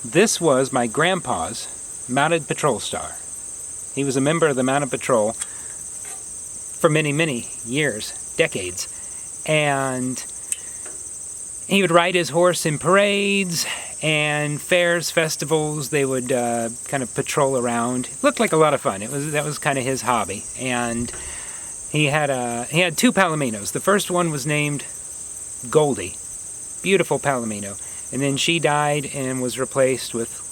This was my grandpa's mounted patrol star. He was a member of the mounted patrol for many, many years, decades. And he would ride his horse in parades and fairs, festivals. They would kind of patrol around. It looked like a lot of fun. That was kind of his hobby. And he had two palominos. The first one was named Goldie, beautiful palomino, and then she died and was replaced with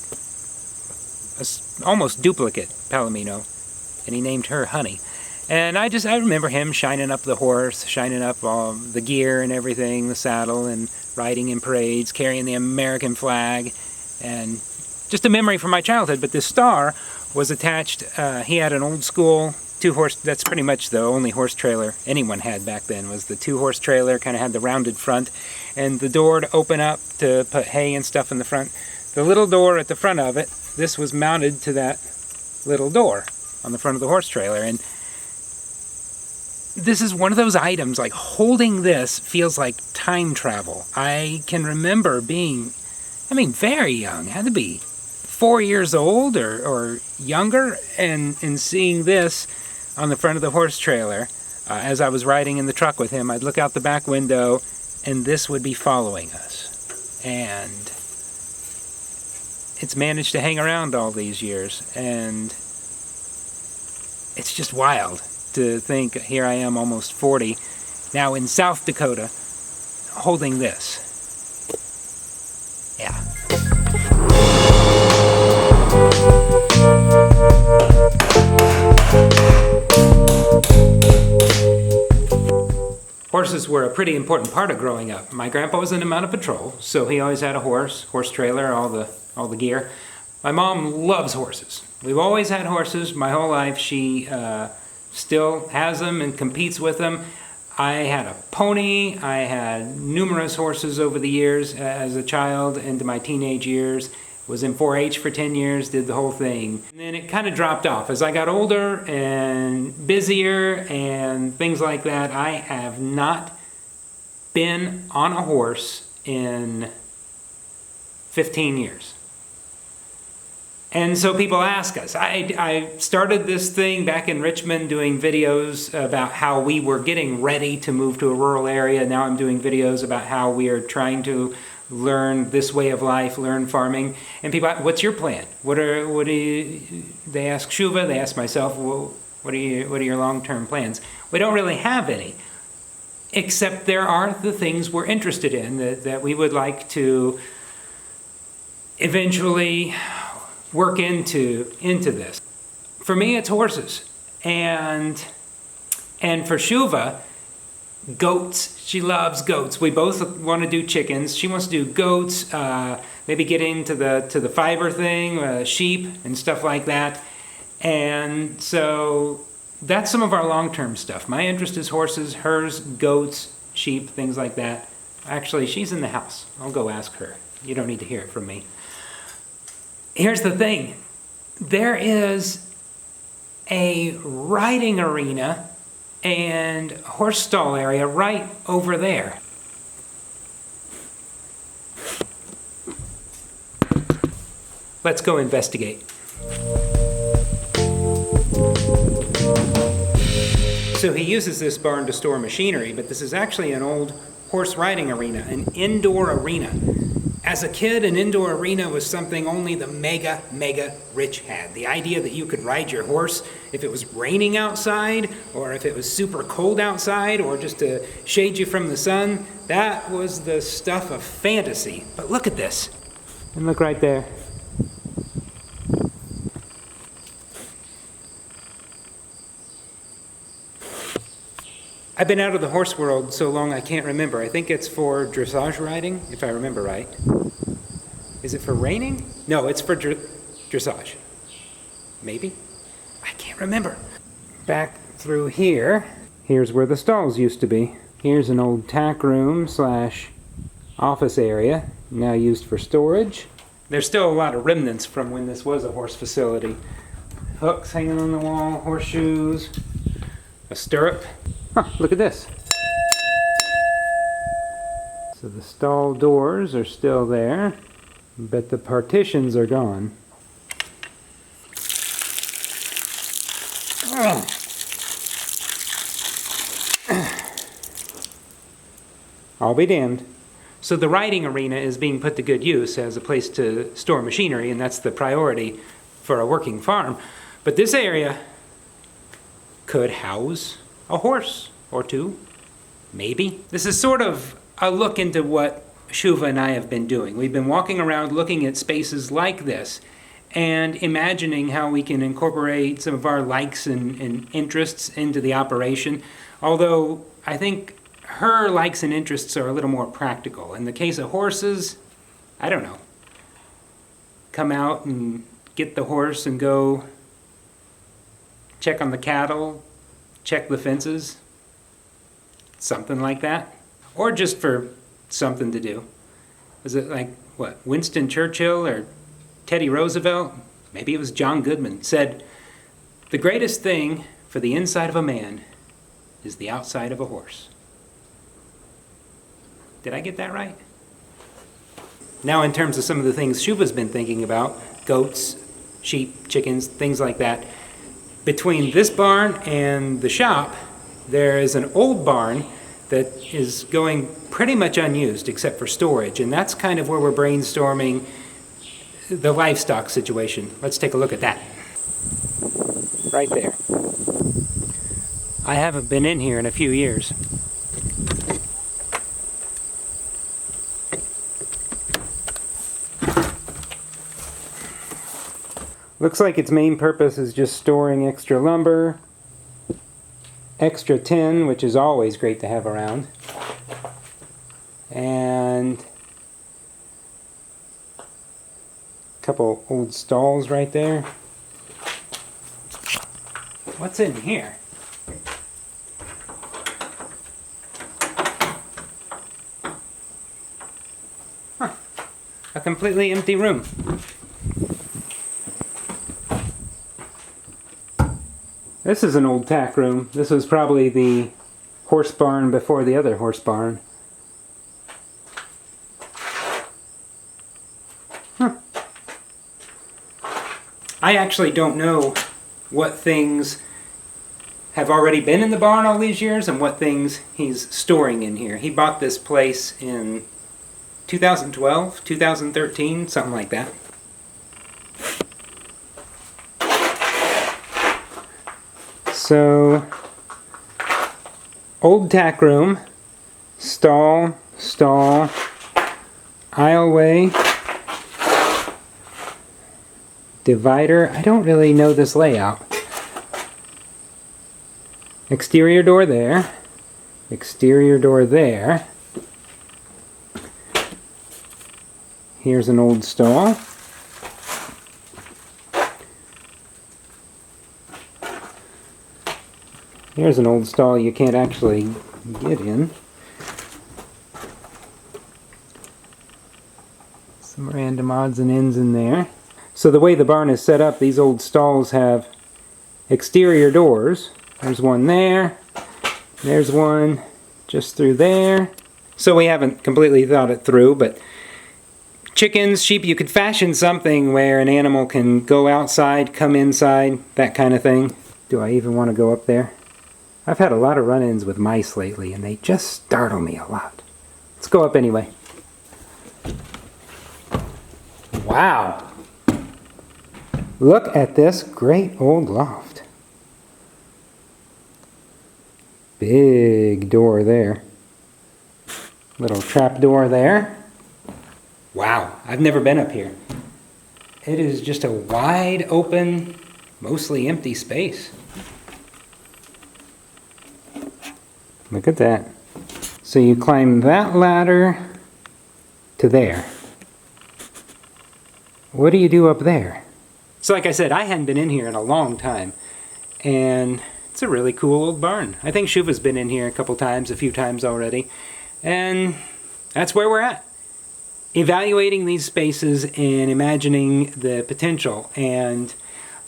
a almost duplicate palomino, and he named her Honey. And I remember him shining up the horse, shining up all the gear and everything, the saddle, and riding in parades, carrying the American flag, and just a memory from my childhood. But this star was attached. He had an old school two-horse. That's pretty much the only horse trailer anyone had back then, was the two-horse trailer. Kind of had the rounded front, and the door to open up to put hay and stuff in the front. The little door at the front of it, this was mounted to that little door on the front of the horse trailer. And this is one of those items, like holding this feels like time travel. I can remember being, very young, had to be 4 years old or younger, and seeing this on the front of the horse trailer. As I was riding in the truck with him, I'd look out the back window, and this would be following us. And it's managed to hang around all these years, and it's just wild to think here I am, almost 40, now in South Dakota, holding this. Yeah. Horses were a pretty important part of growing up. My grandpa was in the mounted patrol, so he always had a horse trailer, all the gear. My mom loves horses. We've always had horses my whole life. She still has them and competes with them. I had a pony. I had numerous horses over the years as a child into my teenage years. Was in 4-H for 10 years, did the whole thing. And then it kind of dropped off. As I got older and busier and things like that, I have not been on a horse in 15 years. And so people ask us. I started this thing back in Richmond doing videos about how we were getting ready to move to a rural area. Now I'm doing videos about how we are trying to learn this way of life, learn farming. And people, what's your plan? They ask Shuva, they ask myself, well, what are your long-term plans? We don't really have any, except there are the things we're interested in that we would like to eventually work into this. For me, it's horses, and for Shuva, goats. She loves goats. We both want to do chickens. She wants to do goats, maybe get into the fiber thing, sheep and stuff like that. And so that's some of our long-term stuff. My interest is horses, hers, goats, sheep, things like that. Actually, she's in the house. I'll go ask her. You don't need to hear it from me. Here's the thing. There is a riding arena and horse stall area right over there. Let's go investigate. So he uses this barn to store machinery, but this is actually an old horse riding arena, an indoor arena. As a kid, an indoor arena was something only the mega rich had. The idea that you could ride your horse if it was raining outside, or if it was super cold outside, or just to shade you from the sun, that was the stuff of fantasy. But look at this. And look right there. I've been out of the horse world so long I can't remember. I think it's for dressage riding, if I remember right. Is it for reining? No, it's for dressage. Maybe? I can't remember. Back through here, here's where the stalls used to be. Here's an old tack room / office area, now used for storage. There's still a lot of remnants from when this was a horse facility. Hooks hanging on the wall, horseshoes, a stirrup. Huh, look at this. So the stall doors are still there. but the partitions are gone. I'll be damned. So the riding arena is being put to good use as a place to store machinery, and that's the priority for a working farm. But this area could house a horse or two, maybe. This is sort of a look into what Shuva and I have been doing. We've been walking around looking at spaces like this and imagining how we can incorporate some of our likes and interests into the operation. Although I think her likes and interests are a little more practical. In the case of horses, I don't know. Come out and get the horse and go check on the cattle, check the fences, something like that. Or just for something to do. Was it like, what, Winston Churchill or Teddy Roosevelt? Maybe it was John Goodman, said, "The greatest thing for the inside of a man is the outside of a horse." Did I get that right? Now, in terms of some of the things Shuva's been thinking about, goats, sheep, chickens, things like that, between this barn and the shop, there is an old barn that is going pretty much unused except for storage, and that's kind of where we're brainstorming the livestock situation. Let's take a look at that. Right there. I haven't been in here in a few years. Looks like its main purpose is just storing extra lumber, extra tin, which is always great to have around, and a couple old stalls right there. What's in here? Huh. A completely empty room. This is an old tack room. This was probably the horse barn before the other horse barn. Huh. I actually don't know what things have already been in the barn all these years and what things he's storing in here. He bought this place in 2012, 2013, something like that. So, old tack room, stall, aisleway, divider. I don't really know this layout. Exterior door there, exterior door there. Here's an old stall. Here's an old stall you can't actually get in. Some random odds and ends in there. So the way the barn is set up, these old stalls have exterior doors. There's one there. There's one just through there. So we haven't completely thought it through, but chickens, sheep, you could fashion something where an animal can go outside, come inside, that kind of thing. Do I even want to go up there? I've had a lot of run-ins with mice lately, and they just startle me a lot. Let's go up anyway. Wow! Look at this great old loft. Big door there. Little trap door there. Wow, I've never been up here. It is just a wide open, mostly empty space. Look at that. So you climb that ladder to there. What do you do up there? So like I said, I hadn't been in here in a long time. And it's a really cool old barn. I think Shuva's been in here a few times already. And that's where we're at. Evaluating these spaces and imagining the potential. And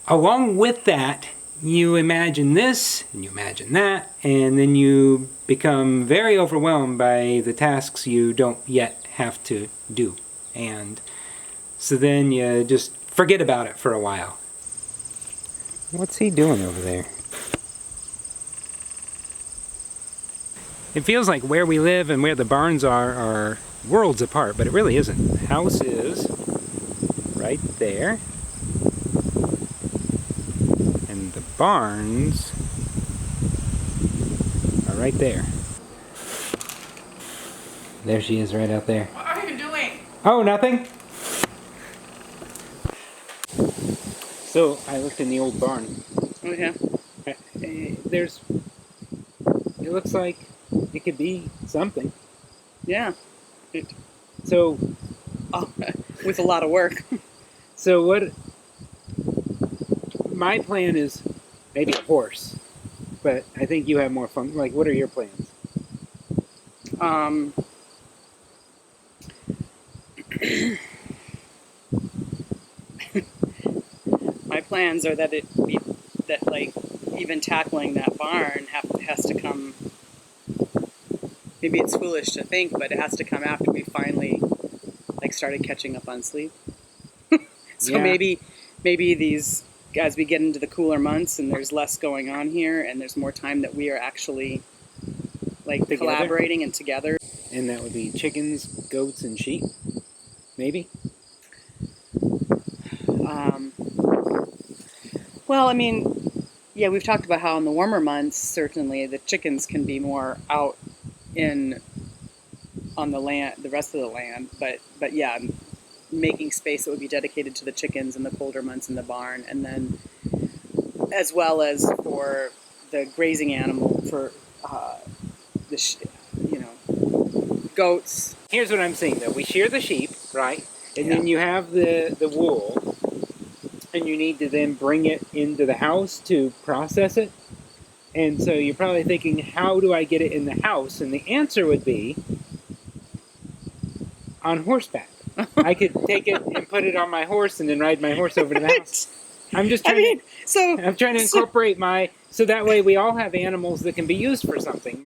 along with that, you imagine this, and you imagine that, and then you become very overwhelmed by the tasks you don't yet have to do. And So then you just forget about it for a while. What's he doing over there? It feels like where we live and where the barns are worlds apart, but it really isn't. The house is right there. And the barns are right there. There she is right out there. What are you doing? Oh, nothing. So I looked in the old barn. Okay. It looks like it could be something. Yeah. So, With a lot of work. so what? My plan is maybe a horse, but I think you have more fun. Like, what are your plans? My plans are that like even tackling that barn has to come. Maybe it's foolish to think, but it has to come after we finally like started catching up on sleep. So Yeah. maybe these as we get into the cooler months and there's less going on here and there's more time that we are actually like Together? collaborating and together. And that would be chickens, goats, and sheep, maybe? Well, I mean, yeah, we've talked about how in the warmer months, certainly the chickens can be more out on the land, the rest of the land. But yeah, making space that would be dedicated to the chickens in the colder months in the barn, and then as well as for the grazing animal for goats. Here's what I'm saying, though. We shear the sheep, right? And Yeah. then you have the wool, and you need to then bring it into the house to process it. And so you're probably thinking, how do I get it in the house? And the answer would be on horseback. I could take it and put it on my horse and then ride my horse over to the house. I'm just trying I'm trying to incorporate so that way we all have animals that can be used for something.